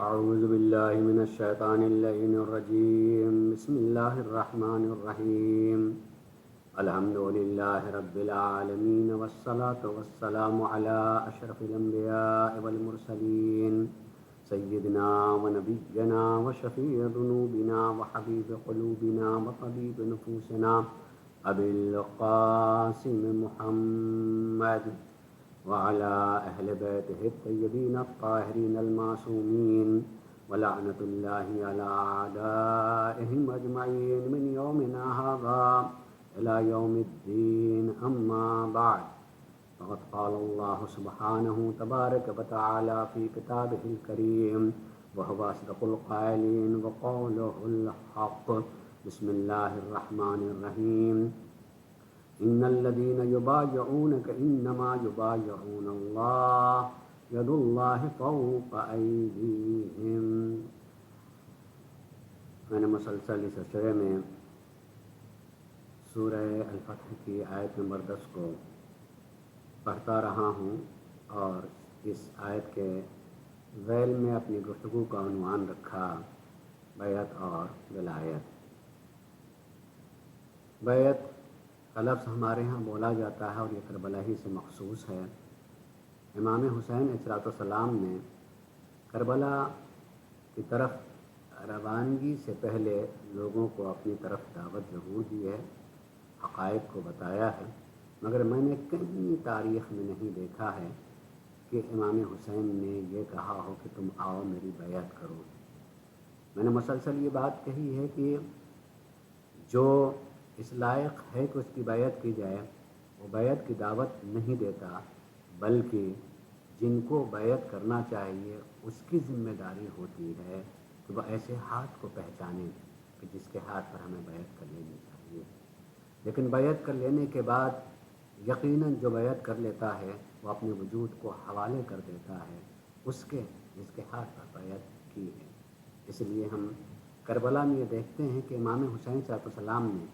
أعوذ بالله من الشيطان اللعين الرجيم. بسم الله الرحمن الرحيم. الحمد لله رب العالمين والصلاة والسلام على أشرف الأنبياء والمرسلين سيدنا ونبينا وشفيع ذنوبنا وحبيب قلوبنا وطبيب نفوسنا أبي القاسم محمد وعلى أهل بيته الطيبين الطاهرين المعصومين ولعنة الله على أعدائهم أجمعين من يومنا هذا إلى يوم الدين. أما بعد، فقد قال الله سبحانه تبارك وتعالى في كتابه الكريم وهو أصدق القائلين وقوله الحق. بسم الله الرحمن الرحيم. إن الذين يبايعونك إنما يبايعون الله يد الله فوق أيديهم. میں نے مسلسل اس اشرے میں سورہ الفتح کی آیت نمبر 10 کو پڑھتا رہا ہوں اور اس آیت کے ذیل میں اپنی گفتگو کا عنوان رکھا بیعت اور ولایت. بیعت کا لفظ ہمارے ہاں بولا جاتا ہے اور یہ کربلا ہی سے مخصوص ہے. امام حسین علیہ السلام نے کربلا کی طرف روانگی سے پہلے لوگوں کو اپنی طرف دعوت ضرور دی ہے، حقائق کو بتایا ہے، مگر میں نے کہیں تاریخ میں نہیں دیکھا ہے کہ امام حسین نے یہ کہا ہو کہ تم آؤ میری بیعت کرو. میں نے مسلسل یہ بات کہی ہے کہ جو اس لائق ہے کہ اس کی بیعت کی جائے وہ بیعت کی دعوت نہیں دیتا، بلکہ جن کو بیعت کرنا چاہیے اس کی ذمہ داری ہوتی ہے کہ وہ ایسے ہاتھ کو پہچانے کہ جس کے ہاتھ پر ہمیں بیعت کر لینی چاہیے. لیکن بیعت کر لینے کے بعد یقیناً جو بیعت کر لیتا ہے وہ اپنے وجود کو حوالے کر دیتا ہے اس کے جس کے ہاتھ پر بیعت کی ہے. اس لیے ہم کربلا میں یہ دیکھتے ہیں کہ امام حسین علیہ السلام نے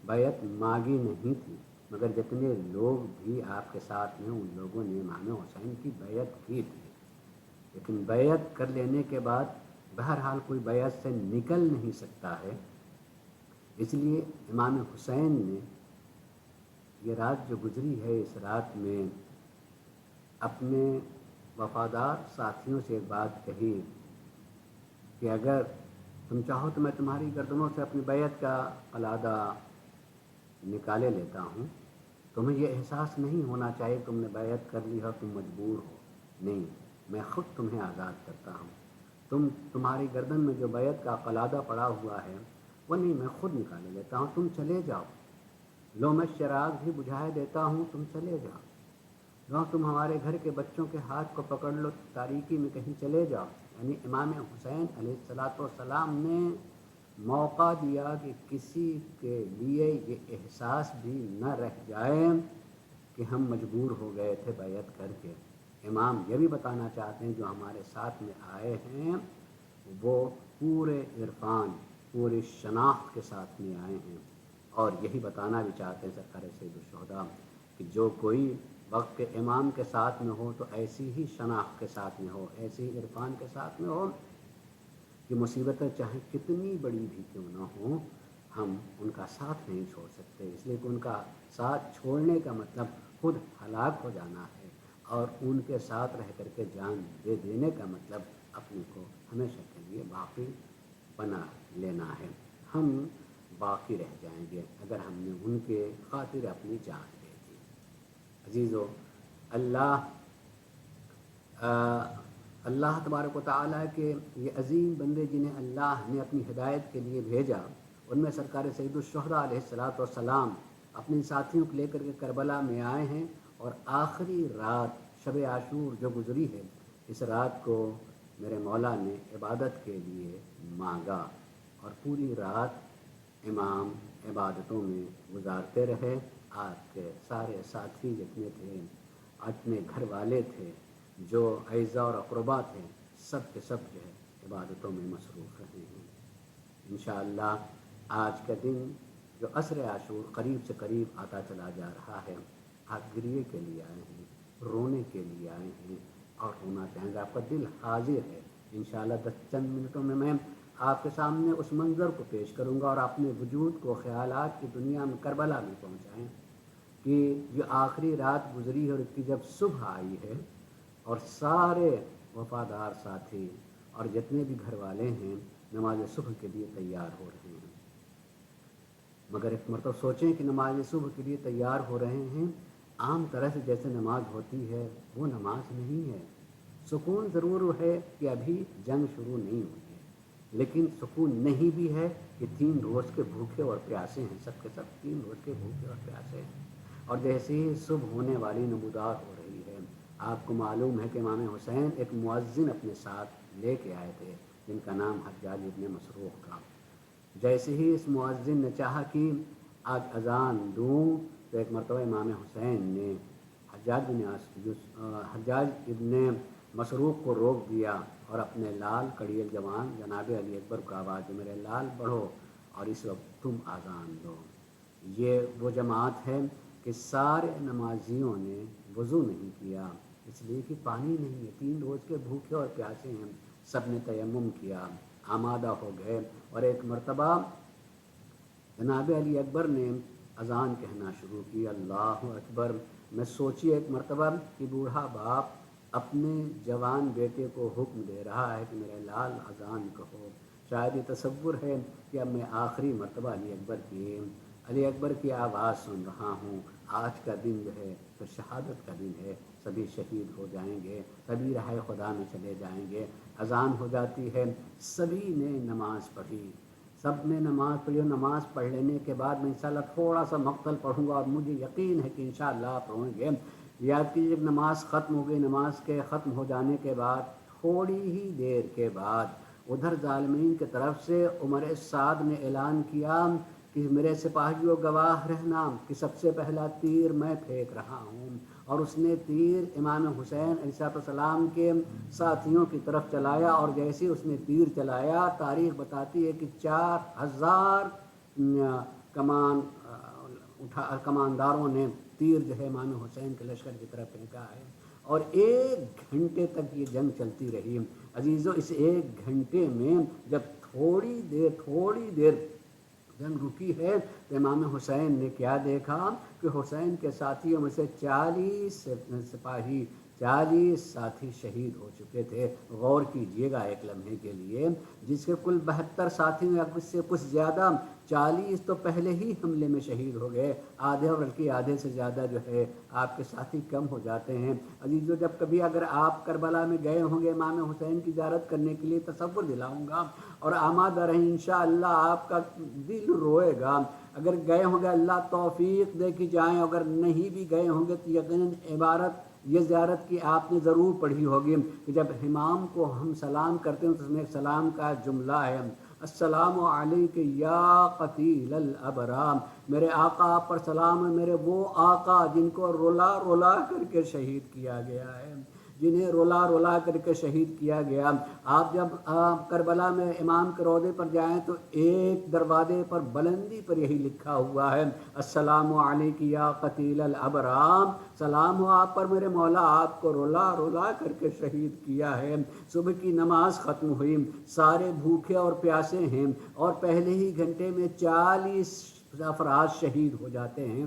بیعت مانگی نہیں تھی، مگر جتنے لوگ بھی آپ کے ساتھ ہیں ان لوگوں نے امام حسین کی بیعت کی تھی. لیکن بیعت کر لینے کے بعد بہرحال کوئی بیعت سے نکل نہیں سکتا ہے. اس لیے امام حسین نے یہ رات جو گزری ہے اس رات میں اپنے وفادار ساتھیوں سے ایک بات کہی کہ اگر تم چاہو تو میں تمہاری گردنوں سے اپنی بیعت کا قلادہ نکالے لیتا ہوں. تمہیں یہ احساس نہیں ہونا چاہیے تم نے بیعت کر لی ہو تم مجبور ہو، نہیں، میں خود تمہیں آزاد کرتا ہوں. تمہاری گردن میں جو بیعت کا قلادہ پڑا ہوا ہے وہ نہیں، میں خود نکالے لیتا ہوں. تم چلے جاؤ، لو میں چراغ بھی بجھائے دیتا ہوں، تم چلے جاؤ. لو تم ہمارے گھر کے بچوں کے ہاتھ کو پکڑ لو، تاریکی میں کہیں چلے جاؤ. یعنی امام حسین علیہ السلام نے موقع دیا کہ کسی کے لیے یہ احساس بھی نہ رہ جائے کہ ہم مجبور ہو گئے تھے بیعت کر کے. امام یہ بھی بتانا چاہتے ہیں جو ہمارے ساتھ میں آئے ہیں وہ پورے عرفان پورے شناخت کے ساتھ میں آئے ہیں، اور یہی بتانا بھی چاہتے ہیں سرکار سید الشہداء کہ جو کوئی وقت کے امام کے ساتھ میں ہو تو ایسی ہی شناخت کے ساتھ میں ہو، ایسی ہی عرفان کے ساتھ میں ہو کہ مصیبتیں چاہے کتنی بڑی بھی کیوں نہ ہوں ہم ان کا ساتھ نہیں چھوڑ سکتے. اس لیے کہ ان کا ساتھ چھوڑنے کا مطلب خود ہلاک ہو جانا ہے، اور ان کے ساتھ رہ کر کے جان دے دینے کا مطلب اپنے کو ہمیشہ کے لیے باقی بنا لینا ہے. ہم باقی رہ جائیں گے اگر ہم نے ان کے خاطر اپنی جان دے دی. عزیزو، اللہ تبارک و تعالیٰ کے یہ عظیم بندے جنہیں اللہ نے اپنی ہدایت کے لیے بھیجا، ان میں سرکار سید الشہداء علیہ السلام اپنے ساتھیوں کو لے کر کے کربلا میں آئے ہیں، اور آخری رات شب عاشور جو گزری ہے اس رات کو میرے مولا نے عبادت کے لیے مانگا، اور پوری رات امام عبادتوں میں گزارتے رہے. آپ کے سارے ساتھی جتنے تھے، اپنے گھر والے تھے، جو اعزاء اور اقربا تھے، سب کے سب جو ہے عبادتوں میں مصروف رہے ہیں. انشاءاللہ آج کا دن جو عصر عاشور قریب سے قریب آتا چلا جا رہا ہے، آپ گریے کے لیے آئے ہیں، رونے کے لیے آئے ہیں اور رونا چاہیں گے. آپ کا دل حاضر ہے انشاءاللہ چند منٹوں میں آپ کے سامنے اس منظر کو پیش کروں گا اور اپنے وجود کو خیالات کی دنیا میں کربلا میں پہنچائیں کہ جو آخری رات گزری ہے اور اس کی جب صبح آئی ہے اور سارے وفادار ساتھی اور جتنے بھی گھر والے ہیں نماز صبح کے لیے تیار ہو رہے ہیں، مگر ایک مرتبہ سوچیں کہ نماز صبح کے لیے تیار ہو رہے ہیں، عام طرح سے جیسے نماز ہوتی ہے وہ نماز نہیں ہے۔ سکون ضرور ہے کہ ابھی جنگ شروع نہیں ہوئی ہے، لیکن سکون نہیں بھی ہے کہ 3 روز کے بھوکے اور پیاسے ہیں، سب کے سب 3 روز کے بھوکے اور پیاسے ہیں، اور جیسے ہی صبح ہونے والی نمودار ہو رہی ہے، آپ کو معلوم ہے کہ امام حسین ایک مؤذن اپنے ساتھ لے کے آئے تھے جن کا نام حجاج ابن مسروق تھا۔ جیسے ہی اس مؤذن نے چاہا کہ آج اذان دوں تو ایک مرتبہ امام حسین نے حجاج ابن مسروق کو روک دیا اور اپنے لال کڑی الجوان جناب علی اکبر کو آواز دی، میرے لال بڑھو اور اس وقت تم اذان دو۔ یہ وہ جماعت ہے کہ سارے نمازیوں نے وضو نہیں کیا، اس لیے کہ پانی نہیں ہے، 3 روز کے بھوکے اور پیاسے ہیں، سب نے تیمم کیا، آمادہ ہو گئے، اور ایک مرتبہ جناب علی اکبر نے اذان کہنا شروع کی، اللہ اکبر۔ میں سوچی ایک مرتبہ کہ بوڑھا باپ اپنے جوان بیٹے کو حکم دے رہا ہے کہ میرے لال اذان کہو، شاید یہ تصور ہے کہ اب میں آخری مرتبہ علی اکبر کی آواز سن رہا ہوں، آج کا دن جو ہے پھر شہادت کا دن ہے، سبھی شہید ہو جائیں گے، سبھی راہ خدا میں چلے جائیں گے۔ اذان ہو جاتی ہے، سبھی نے نماز پڑھی، سب نے نماز پڑھی، اور نماز پڑھ لینے کے بعد میں انشاءاللہ تھوڑا سا مقتل پڑھوں گا اور مجھے یقین ہے کہ انشاءاللہ آپ پڑھیں گے۔ یاد کیجیے جب نماز ختم ہو گئی، نماز کے ختم ہو جانے کے بعد تھوڑی ہی دیر کے بعد ادھر ظالمین کی طرف سے عمر سعد نے اعلان کیا کہ میرے سپاہیوں گواہ رہنا کہ سب سے پہلا تیر میں پھینک رہا ہوں، اور اس نے تیر امام حسین علیہ السلام کے ساتھیوں کی طرف چلایا، اور جیسے اس نے تیر چلایا تاریخ بتاتی ہے کہ 4000 کمانداروں نے تیر جو ہے امام حسین کے لشکر کی طرف پھینکا ہے، اور 1 گھنٹے تک یہ جنگ چلتی رہی۔ عزیزو، اس 1 گھنٹے میں جب تھوڑی دیر جنگ رکی ہے تو امام حسین نے کیا دیکھا کہ حسین کے ساتھیوں میں سے 40 سپاہی 40 ساتھی شہید ہو چکے تھے۔ غور کیجئے گا ایک لمحے کے لیے، جس کے کل 72 ساتھیوں یا کچھ سے کچھ زیادہ 40 تو پہلے ہی حملے میں شہید ہو گئے، آدھے اور بلکہ آدھے سے زیادہ جو ہے آپ کے ساتھی کم ہو جاتے ہیں۔ عزیزو، جب کبھی اگر آپ کربلا میں گئے ہوں گے امام حسین کی زیارت کرنے کے لیے، تصور دلاؤں گا اور آمادہ رہیں، انشاءاللہ آپ کا دل روئے گا۔ اگر گئے ہوں گے اللہ توفیق دے کہ جائیں، اگر نہیں بھی گئے ہوں گے تو یقیناً عبارت یہ زیارت کی آپ نے ضرور پڑھی ہوگی کہ جب امام کو ہم سلام کرتے ہیں تو اس میں ایک سلام کا جملہ ہے، السلام علیک یا قتیل الابرام، میرے آقا آپ پر سلام ہے، میرے وہ آقا جن کو رولا کر کے شہید کیا گیا ہے، جنہیں رولا کر کے شہید کیا گیا۔ آپ جب کربلا میں امام کے روضے پر جائیں تو ایک دروازے پر بلندی پر یہی لکھا ہوا ہے، السلام علیک یا قتیل الابرام، سلام ہو آپ پر میرے مولا، آپ کو رولا کر کے شہید کیا ہے۔ صبح کی نماز ختم ہوئی، سارے بھوکے اور پیاسے ہیں، اور پہلے ہی گھنٹے میں 40 افراد شہید ہو جاتے ہیں۔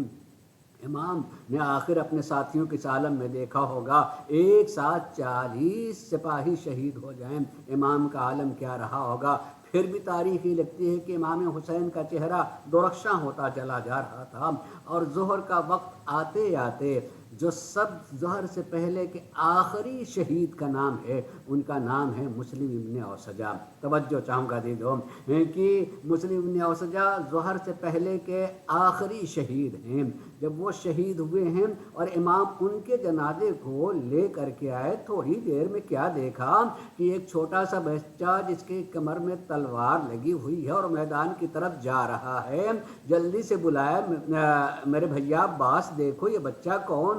امام نے آخر اپنے ساتھیوں کے عالم میں دیکھا ہوگا ایک ساتھ 40 سپاہی شہید ہو جائیں، امام کا عالم کیا رہا ہوگا۔ پھر بھی تاریخ یہ لکھتی ہے کہ امام حسین کا چہرہ درخشاں ہوتا چلا جا رہا تھا، اور ظہر کا وقت آتے آتے جو سب ظہر سے پہلے کے آخری شہید کا نام ہے، ان کا نام ہے مسلم ابن اوسجہ۔ توجہ چاہوں گا دیدو کہ مسلم ابن اوسجہ ظہر سے پہلے کے آخری شہید ہیں۔ جب وہ شہید ہوئے ہیں اور امام ان کے جنازے کو لے کر کے آئے، تھوڑی دیر میں کیا دیکھا کہ ایک چھوٹا سا بچہ جس کے کمر میں تلوار لگی ہوئی ہے اور میدان کی طرف جا رہا ہے، جلدی سے بلایا، میرے بھیا عباس دیکھو یہ بچہ کون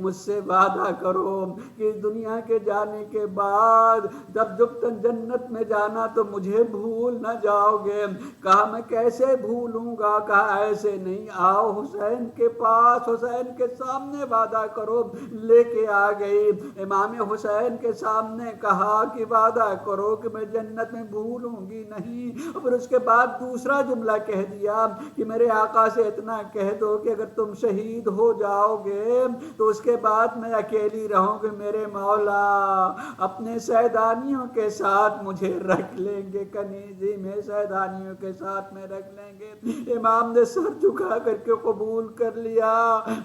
مجھ سے وعدہ کرو کہ دنیا کے جانے کے بعد جب جنت میں جانا تو مجھے بھول نہ جاؤ گے۔ کہا میں کیسے بھولوں گا؟ کہا ایسے نہیں، آؤ حسین کے پاس، حسین کے سامنے وعدہ کرو۔ لے کے آ گئی امام حسین کے سامنے، کہا کہ وعدہ کرو کہ میں جنت میں بھولوں گی نہیں۔ اور پھر اس کے بعد دوسرا جملہ کہہ دیا کہ میرے آقا سے اتنا کہہ دو کہ اگر تم شہید ہو جاؤ گے تو اس کے بعد میں اکیلی رہوں گی، میرے مولا اپنے سیدانیوں کے ساتھ مجھے رکھ لیں گے، کنیزی میں سیدانیوں کے ساتھ میں رکھ لیں گے۔ امام نے سر جھکا کر کے قبول کر لیا،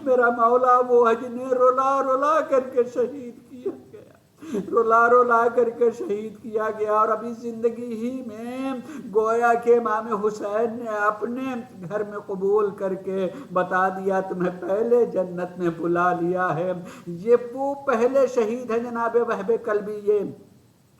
میرا مولا وہ ہے جنہیں رولا رولا کر کے شہید کیا گیا، رولا رولا کر کے شہید کیا گیا۔ اور ابھی زندگی ہی میں گویا کہ امام حسین نے اپنے گھر میں قبول کر کے بتا دیا تمہیں پہلے جنت میں بلا لیا ہے۔ یہ وہ پہلے شہید ہیں جناب وہب قلبی۔ یہ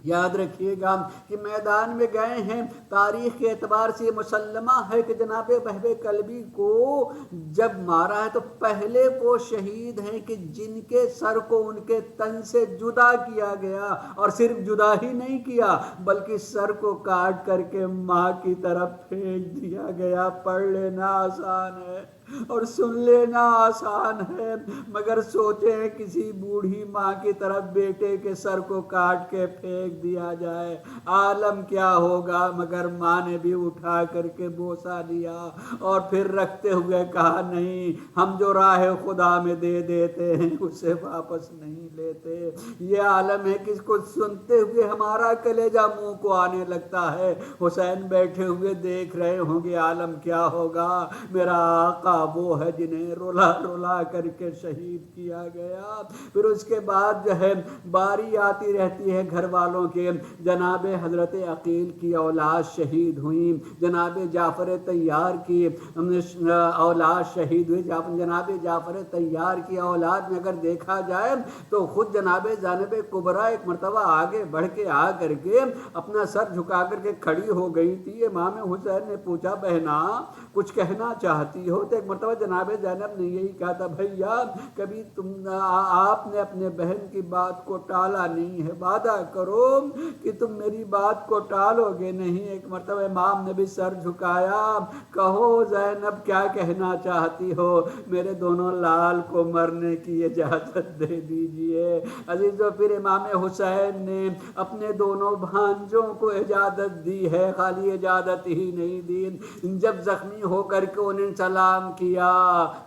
یاد رکھیے گا کہ میدان میں گئے ہیں، تاریخ کے اعتبار سے یہ مسلمہ ہے کہ جناب وہب قلبی کو جب مارا ہے تو پہلے وہ شہید ہیں کہ جن کے سر کو ان کے تن سے جدا کیا گیا، اور صرف جدا ہی نہیں کیا بلکہ سر کو کاٹ کر کے ماں کی طرف پھینک دیا گیا۔ پڑھ لینا آسان ہے اور سن لینا آسان ہے، مگر سوچیں کسی بوڑھی ماں کی طرف بیٹے کے سر کو کاٹ کے پھینک دیا جائے، عالم کیا ہوگا۔ مگر ماں نے بھی اٹھا کر کے بوسہ دیا اور پھر رکھتے ہوئے کہا نہیں، ہم جو راہ خدا میں دے دیتے ہیں اسے واپس نہیں لیتے۔ یہ عالم ہے کہ اس کو سنتے ہوئے ہمارا کلیجہ منہ کو آنے لگتا ہے۔ حسین بیٹھے ہوئے دیکھ رہے ہوں گے عالم کیا ہوگا۔ میرا آقا وہ ہے جنہیں رولا رولا کر کے شہید کیا گیا۔ پھر اس کے بعد جو ہے باری آتی رہتی ہے گھر والوں کے، جناب حضرت عقیل کی اولاد شہید ہوئی، جناب جعفر طیار کی اولاد شہید ہوئی۔ جناب جعفر طیار کی اولاد میں اگر دیکھا جائے تو خود جناب زینب کبریٰ ایک مرتبہ آگے بڑھ کے آ کر کے اپنا سر جھکا کر کے کھڑی ہو گئی تھی۔ امام حسین نے پوچھا بہنا کچھ کہنا چاہتی ہو؟ تو ایک مرتبہ جناب زینب نے یہی کہا تھا، بھیا کبھی آپ نے اپنے بہن کی بات کو ٹالا نہیں ہے، وعدہ کرو کہ تم میری بات کو ٹالو گے نہیں۔ ایک مرتبہ امام نے بھی سر جھکایا، کہو زینب کیا کہنا چاہتی ہو؟ میرے دونوں لال کو مرنے کی اجازت دے دیجئے۔ عزیزو پھر امام حسین نے اپنے دونوں بھانجوں کو اجازت دی ہے، خالی اجازت ہی نہیں دی، جب زخمی ہو کر کے انہیں سلام کیا،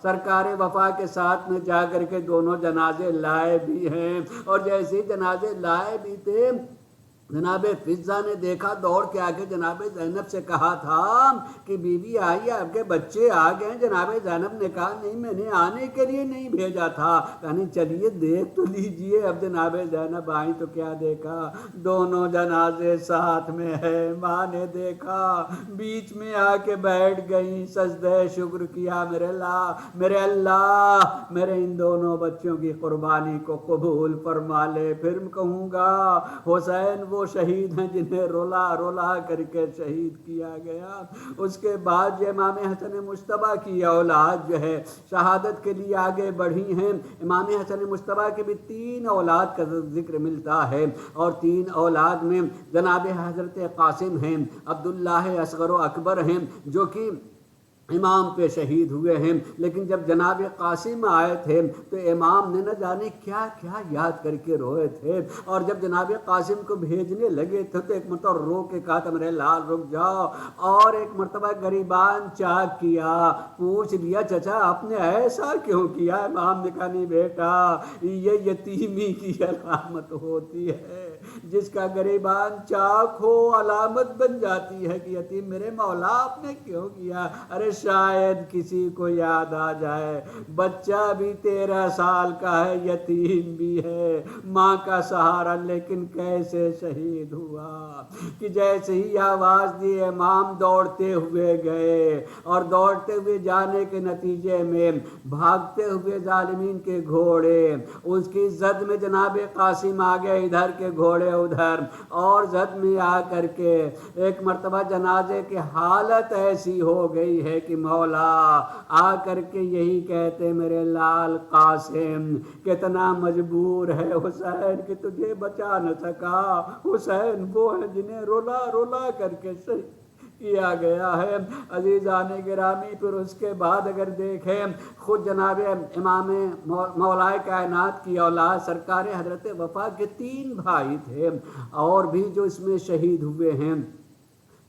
سرکار وفا کے ساتھ میں جا کر کے دونوں جنازے لائے بھی ہیں۔ اور جیسے جنازے لائے بھی تھے، جناب فضہ نے دیکھا، دوڑ کے آگے جناب زینب سے کہا تھا کہ بیوی آئی، آپ کے بچے آ گئے۔ جناب زینب نے کہا نہیں، میں نے آنے کے لیے نہیں بھیجا تھا۔ کہا چلیے دیکھ تو لیجئے۔ اب جناب زینب آئی تو کیا دیکھا؟ دونوں جنازے ساتھ میں ہے۔ ماں نے دیکھا، بیچ میں آ کے بیٹھ گئی، سجدہ شکر کیا، میرے اللہ میرے ان دونوں بچوں کی قربانی کو قبول فرما لے۔ پھر کہوں گا حسین وہ شہید ہیں جنہیں رولا رولا کر کے شہید کیا گیا۔ اس کے بعد یہ امام حسن مجتبیٰ کی اولاد جو ہے شہادت کے لیے آگے بڑھی ہیں۔ امام حسن مجتبیٰ کے بھی 3 اولاد کا ذکر ملتا ہے، اور 3 اولاد میں جناب حضرت قاسم ہیں، عبداللہ اصغر و اکبر ہیں جو کہ امام پہ شہید ہوئے ہیں۔ لیکن جب جناب قاسم آئے تھے تو امام نے نہ جانے کیا کیا یاد کر کے روئے تھے، اور جب جناب قاسم کو بھیجنے لگے تھے تو ایک مرتبہ رو کے کہا تھا میرے لال رک جاؤ، اور ایک مرتبہ گریبان چاک کیا، پوچھ لیا چچا آپ نے ایسا کیوں کیا؟ امام نے کہا نہیں بیٹا، یہ یتیمی کی علامت ہوتی ہے، جس کا گریبان چاک ہو علامت بن جاتی ہے کہ یتیم۔ میرے مولا آپ نے کیوں کیا؟ ارے شاید کسی کو یاد آ جائے، بچہ بھی 13 سال کا ہے، یتیم بھی ہے، ماں کا سہارا، لیکن کیسے شہید ہوا کہ جیسے ہی آواز دی امام دوڑتے ہوئے گئے، اور دوڑتے ہوئے جانے کے نتیجے میں بھاگتے ہوئے ظالمین کے گھوڑے اس کی زد میں جناب قاسم آ گئے، ادھر کے گھوڑے دوڑے ادھر اور زد میں آ کر کے ایک مرتبہ جنازے کی حالت ایسی ہو گئی ہے کہ مولا آ کر کے یہی کہتے میرے لال قاسم کتنا مجبور ہے حسین کہ تجھے بچا نہ سکا، حسین وہ ہے جنہیں رولا رولا کر کے کیا گیا ہے۔ عزیزان گرامی، پھر اس کے بعد اگر دیکھیں خود جناب امام مولائے کائنات کی اولاد سرکار حضرت وفا کے 3 بھائی تھے اور بھی جو اس میں شہید ہوئے ہیں،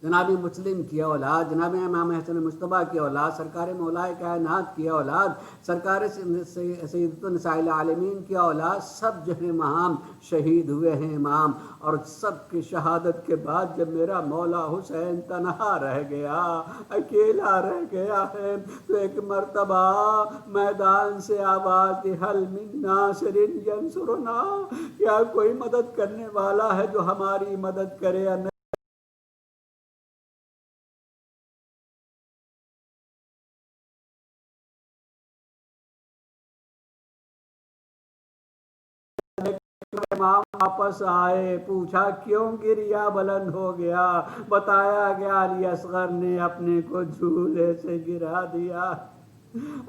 جناب مسلم کی اولاد، جناب امام حسن مصطفیٰ کی اولاد، سرکار مولائے کائنات کی اولاد، سرکار سیدۃ النساء العالمین کی اولاد، سب جو ہیں وہاں شہید ہوئے ہیں امام، اور سب کی شہادت کے بعد جب میرا مولا حسین تنہا رہ گیا، اکیلا رہ گیا ہے، تو ایک مرتبہ میدان سے آواز دی حل من ناصر ینصرنا، کیا کوئی مدد کرنے والا ہے جو ہماری مدد کرے؟ امام واپس آئے، پوچھا کیوں گریا بلند ہو گیا، بتایا گیا علی اصغر نے اپنے کو جھولے سے گرا دیا،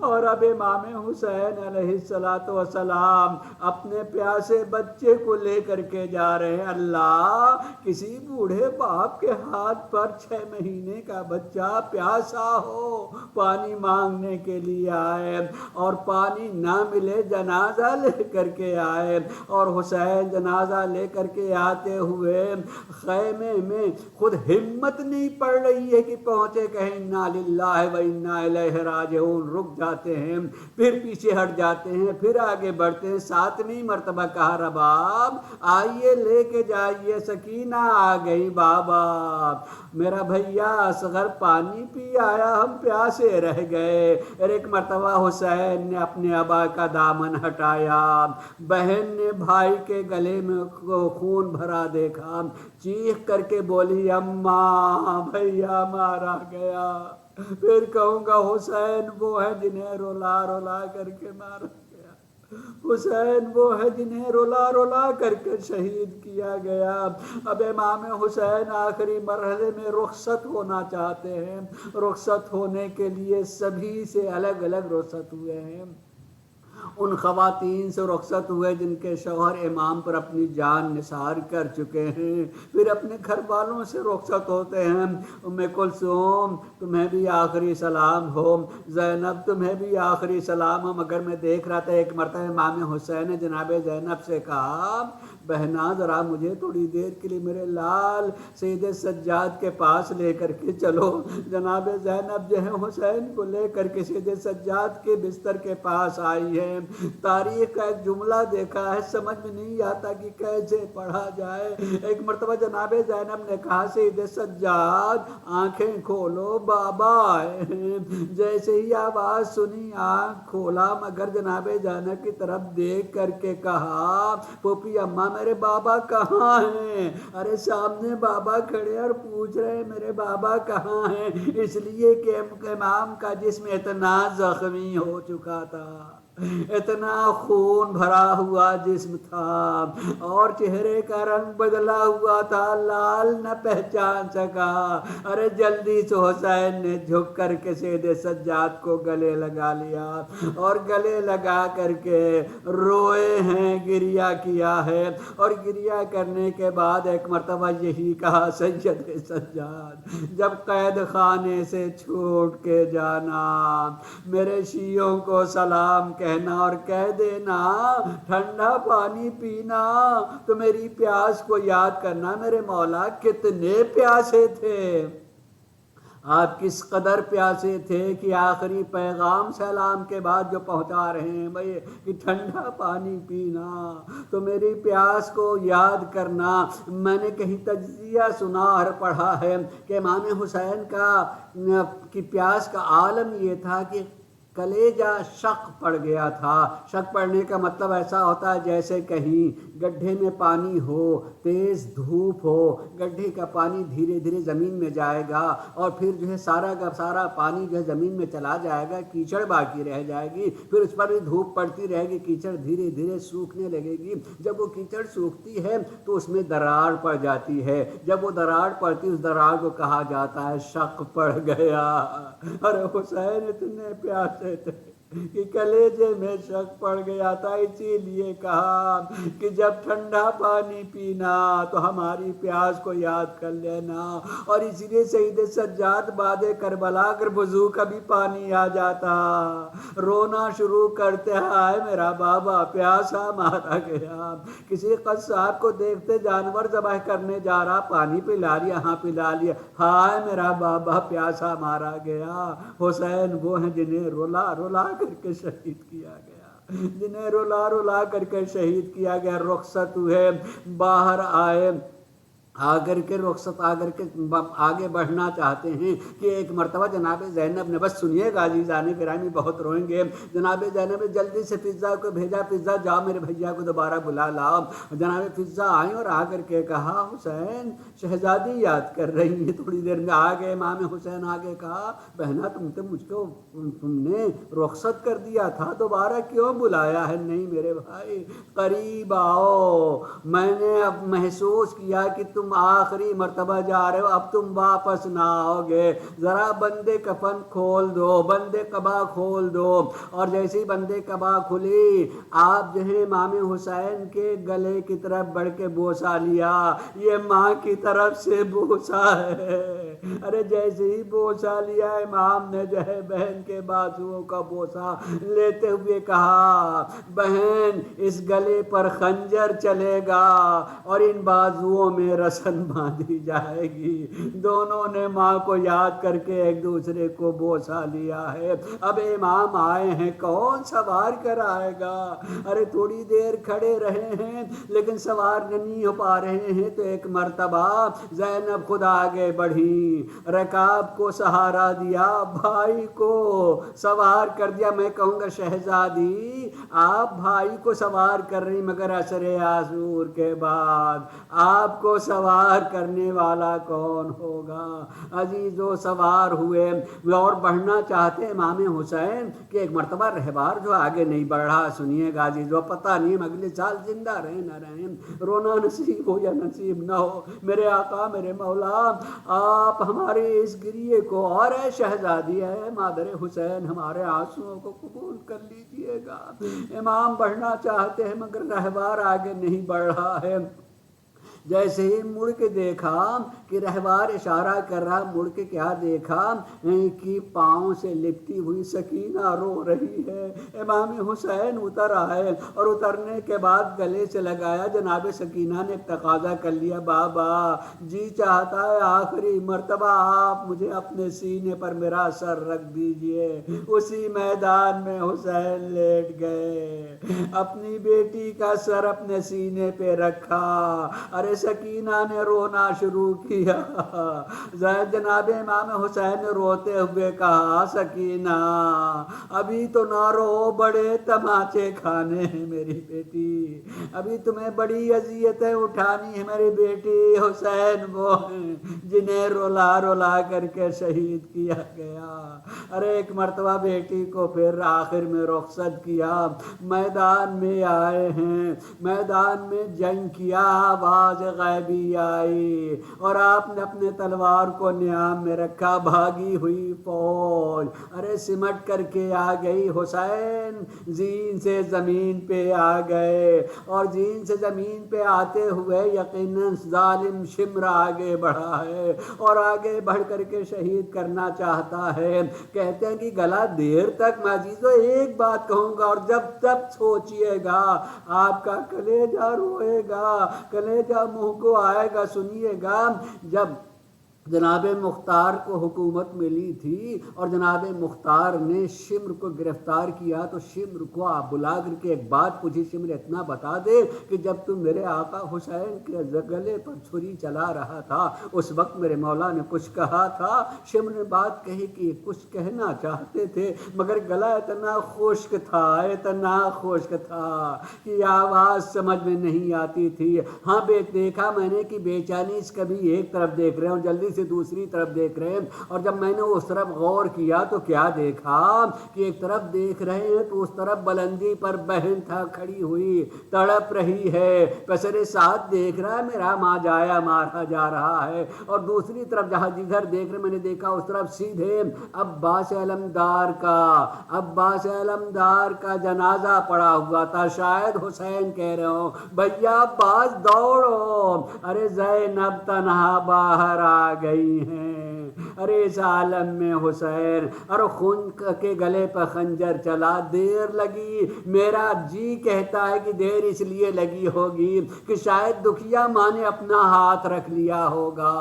اور اب امام حسین علیہ السلام اپنے پیاسے بچے کو لے کر کے جا رہے ہیں۔ اللہ، کسی بوڑھے باپ کے ہاتھ پر 6 مہینے کا بچہ پیاسا ہو، پانی مانگنے کے لیے آئے اور پانی نہ ملے، جنازہ لے کر کے آئے، اور حسین جنازہ لے کر کے آتے ہوئے خیمے میں خود ہمت نہیں پڑ رہی ہے کہ پہنچے، کہیں انا للہ و انا الیہ راجعون، رک جاتے ہیں، پھر پیچھے ہٹ جاتے ہیں، پھر آگے بڑھتے ہیں۔ 7ویں مرتبہ کہا رباب آئیے لے کے جائیے، سکینہ آ گئی، بابا میرا بھیا اصغر پانی پی آیا، ہم پیاسے رہ گئے۔ اور ایک مرتبہ حسین نے اپنے ابا کا دامن ہٹایا، بہن نے بھائی کے گلے میں خون بھرا دیکھا، چیخ کر کے بولی اماں بھیا مارا گیا۔ پھر کہوں گا حسین وہ ہے جنہیں رولا رولا کر کے مارا گیا، حسین وہ ہے جنہیں رولا رولا کر کے شہید کیا گیا۔ اب امام حسین آخری مرحلے میں رخصت ہونا چاہتے ہیں، رخصت ہونے کے لیے سبھی سے الگ الگ رخصت ہوئے ہیں۔ ان خواتین سے رخصت ہوئے جن کے شوہر امام پر اپنی جان نثار کر چکے ہیں، پھر اپنے گھر والوں سے رخصت ہوتے ہیں۔ ام کلثوم تمہیں بھی آخری سلام ہو، زینب تمہیں بھی آخری سلام ہو، مگر میں دیکھ رہا تھا ایک مرتبہ امام حسین نے جناب زینب سے کہا بہنا ذرا مجھے تھوڑی دیر کے لیے میرے لال سید سجاد کے پاس لے کر کے چلو۔ جناب زینب جو ہے حسین کو لے کر کے سید سجاد کے بستر کے پاس آئی ہے۔ تاریخ کا ایک جملہ دیکھا ہے، سمجھ میں نہیں آتا کہ کیسے پڑھا جائے۔ ایک مرتبہ جناب زینب نے کہا سید سجاد آنکھیں کھولو، بابا آئے ہیں۔ جیسے ہی آواز سنی آنکھ کھولا، مگر جناب زینب کی طرف دیکھ کر کے کہا پھوپھی اماں میرے بابا کہاں ہیں؟ ارے سامنے بابا کھڑے اور پوچھ رہے میرے بابا کہاں ہیں، اس لیے کہ امام کا جسم اتنا زخمی ہو چکا تھا، اتنا خون بھرا ہوا جسم تھا اور چہرے کا رنگ بدلا ہوا تھا، لال نہ پہچان سکا۔ ارے جلدی سے حسین نے جھک کر کے سید سجاد کو گلے لگا لیا اور گلے لگا کر کے روئے ہیں، گریا کیا ہے، اور گریا کرنے کے بعد ایک مرتبہ یہی کہا سید سجاد جب قید خانے سے چھوٹ کے جانا، میرے شیعوں کو سلام کہنا اور کہہ دینا ٹھنڈا پانی پینا، تو میری پیاس کو یاد کرنا میرے مولا کتنے پیاسے تھے، آپ کس قدر پیاسے تھے کہ آخری پیغام سلام کے بعد جو پہنچا رہے ہیں بھائی کہ ٹھنڈا پانی پینا، تو میری پیاس کو یاد کرنا۔ میں نے کہیں تجزیہ سنا اور پڑھا ہے کہ امام حسین کی پیاس کا عالم یہ تھا کہ کلیجہ شق پڑ گیا تھا۔ شق پڑنے کا مطلب ایسا ہوتا ہے جیسے کہیں گڈھے میں پانی ہو، تیز دھوپ ہو، گڈھے کا پانی دھیرے دھیرے زمین میں جائے گا اور پھر جو ہے سارا کا سارا پانی جو ہے زمین میں چلا جائے گا، کیچڑ باقی رہ جائے گی، پھر اس پر بھی دھوپ پڑتی رہے گی، کیچڑ دھیرے دھیرے سوکھنے لگے گی۔ جب وہ کیچڑ سوکھتی ہے تو اس میں دراڑ پڑ جاتی ہے، جب وہ دراڑ پڑتی اس دراڑ کو کہا جاتا ہے شق پڑ گیا۔ ارے حسین اتنے پیاسے تھے کہ کلیجے میں شک پڑ گیا تھا، اسی لیے کہا کہ جب ٹھنڈا پانی پینا تو ہماری پیاس کو یاد کر لینا۔ اور اسی لیے سید سجاد بعد کربلا اگر وضو کا بھی پانی آ جاتا رونا شروع کرتے، ہائے میرا بابا پیاسا مارا گیا۔ کسی قصاب کو دیکھتے جانور ذبح کرنے جا رہا، پانی پلا لیا، ہاں پلا لیا، ہائے میرا بابا پیاسا مارا گیا۔ حسین وہ ہیں جنہیں رلا رلا کر کے شہید کیا گیا، جنہیں رلا رلا کر کے شہید کیا گیا۔ رخصت ہوئے، باہر آئے، آگر کے رخصت آگر کے آگے بڑھنا چاہتے ہیں کہ ایک مرتبہ جناب زینب نے، بس سنیے گا عزیزان گرامی بہت روئیں گے، جناب زینب نے جلدی سے فضا کو بھیجا، فضا جاؤ میرے بھیا کو دوبارہ بلا لاؤ۔ جناب فضا آئیں اور آ کر کے کہا حسین شہزادی یاد کر رہی ہیں۔ تھوڑی دیر میں آگے امام حسین آگے کہا بہنا تم نے رخصت کر دیا تھا، دوبارہ کیوں بلایا ہے؟ نہیں میرے بھائی قریب آؤ، میں نے اب محسوس کیا کہ تم آخری مرتبہ جا رہے ہو، اب تم واپس نہ آؤ گے، ذرا بندے کفن کھول دو، بندے قبا کھول دو۔ اور جیسے ہی بندے قبا کھلی آپ جو ہے امام حسین کے گلے کی طرف بڑھ کے بوسہ لیا، یہ ماں کی طرف سے بوسہ ہے۔ ارے جیسے ہی بوسہ لیا امام نے جو ہے بہن کے بازوؤں کا بوسہ لیتے ہوئے کہا بہن اس گلے پر خنجر چلے گا اور ان بازوؤں میں رسن باندھی جائے گی۔ دونوں نے ماں کو یاد کر کے ایک دوسرے کو بوسہ لیا ہے۔ اب امام آئے ہیں، کون سوار کر آئے گا؟ ارے تھوڑی دیر کھڑے رہے ہیں لیکن سوار نہیں ہو پا رہے ہیں تو ایک مرتبہ زینب خود آگے بڑھی، رکاب کو سہارا دیا، بھائی کو سوار کر دیا۔ میں کہوں گا شہزادی آپ بھائی کو سوار کر رہی، مگر عصر عاشور کے بعد آپ کو سوار کرنے والا کون ہوگا؟ عزیزو سوار ہوئے اور بڑھنا چاہتے امام حسین کہ ایک مرتبہ رہبار جو آگے نہیں بڑھ رہا۔ سنیے گا عزیزو پتہ نہیں ہم اگلے سال زندہ رہیں نہ رہیں، رونا نصیب ہو یا نصیب نہ ہو، میرے آقا میرے مولا آپ ہمارے اس گریے کو اور اے شہزادی اے مادر حسین ہمارے آنسوؤں کو قبول کر لیجئے گا۔ امام بڑھنا چاہتے ہیں مگر رہبار آگے نہیں بڑھ رہا ہے۔ جیسے ہی مڑ کے دیکھا کہ رہبار اشارہ کر رہا، مڑ کے کیا دیکھا کہ پاؤں سے لپٹی ہوئی سکینہ رو رہی ہے۔ امام حسین اتر آئے اور اترنے کے بعد گلے سے لگایا۔ جناب سکینہ نے تقاضا کر لیا بابا جی چاہتا ہے آخری مرتبہ آپ مجھے اپنے سینے پر میرا سر رکھ دیجئے۔ اسی میدان میں حسین لیٹ گئے، اپنی بیٹی کا سر اپنے سینے پہ رکھا۔ ارے سکینہ نے رونا شروع کیا۔ جناب امام حسین نے روتے ہوئے کہا سکینہ ابھی تو نہ رو، بڑے تماچے کھانے ہیں میری بیٹی، ابھی تمہیں بڑی اذیتیں اٹھانی ہے میری بیٹی۔ حسین وہ ہیں جنہیں رلا رلا کر کے شہید کیا گیا۔ ارے ایک مرتبہ بیٹی کو پھر آخر میں رخصت کیا، میدان میں آئے ہیں، میدان میں جنگ کیا، آواز غیبی آئی اور آپ نے اپنے تلوار کو نیام میں رکھا، بھاگی ہوئی فوج ارے سمٹ کر کے آ گئی۔ حسین زین سے زمین پہ آ گئے اور زین سے زمین پہ آتے ہوئے یقیناً ظالم شمر آگے بڑھا ہے اور آگے بڑھ کر کے شہید کرنا چاہتا ہے۔ کہتے ہیں کہ گلا دیر تک میں عزیزو ایک بات کہوں گا اور جب تک سوچئے گا آپ کا کلیجہ روئے گا، کلیجہ منہ کو آئے گا۔ سنیے گا جب جناب مختار کو حکومت ملی تھی اور جناب مختار نے شمر کو گرفتار کیا تو شمر کو آپ بلا کر کے ایک بات پوچھی، شمر اتنا بتا دے کہ جب تم میرے آقا حسین کے گلے پر چھری چلا رہا تھا اس وقت میرے مولا نے کچھ کہا تھا؟ شمر نے بات کہی کہ کچھ کہنا چاہتے تھے مگر گلا اتنا خشک تھا کہ آواز سمجھ میں نہیں آتی تھی۔ ہاں دیکھا میں نے کہ بے چینی کبھی ایک طرف دیکھ رہے ہیں اور جلدی سے دوسری طرف دیکھ رہے ہیں، اور جب میں نے اس طرف غور کیا تو کیا دیکھا کہ ایک طرف دیکھ رہے ہیں تو اس طرف بلندی پر بہن تھا کھڑی ہوئی، تڑپ رہی ہے، پسرے ساتھ دیکھ رہا ہے میرا ماجایا مارا جا رہا ہے، اور دوسری طرف جہاں جدھر دیکھ رہے میں نے دیکھا اس طرف سیدھے عباس علمدار کا جنازہ پڑا ہوا تھا۔ شاید حسین کہہ رہے ہوں بھیا عباس دوڑو، ارے زینب تنہا باہر آ گئی ہیں، ارے اس عالم میں حسین، اور خون کے گلے پر خنجر چلا، دیر لگی، میرا جی کہتا ہے کہ دیر اس لیے لگی ہوگی کہ شاید دکھیا ماں نے اپنا ہاتھ رکھ لیا ہوگا۔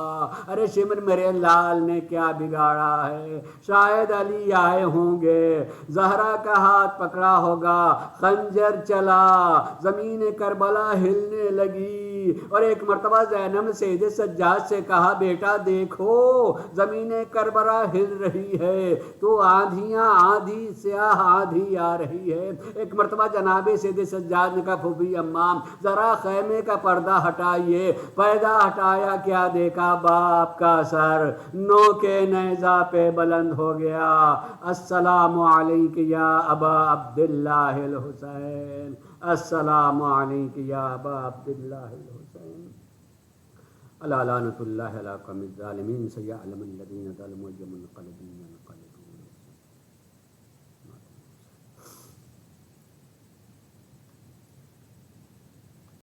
ارے شمر میرے لال نے کیا بگاڑا ہے؟ شاید علی آئے ہوں گے، زہرا کا ہاتھ پکڑا ہوگا، خنجر چلا، زمین کربلا ہلنے لگی، اور ایک مرتبہ زینب نے سید سجاد سے کہا بیٹا دیکھو زمین کربلا ہل رہی ہے تو آندھی سیاہ آندھی آ رہی ہے۔ ایک مرتبہ جناب سید سجاد نے کہا پھوپھی اماں ذرا خیمے کا پردہ ہٹائیے، پردہ ہٹایا، کیا دیکھا باپ کا سر نو کے نیزہ پہ بلند ہو گیا۔ السلام علیک یا ابا عبداللہ الحسین، السلام علیک یا ابا عبداللہ الحسین، الا لعنۃ اللہ علی قوم الظالمین سیعلم الذین ظلموا منقلبین۔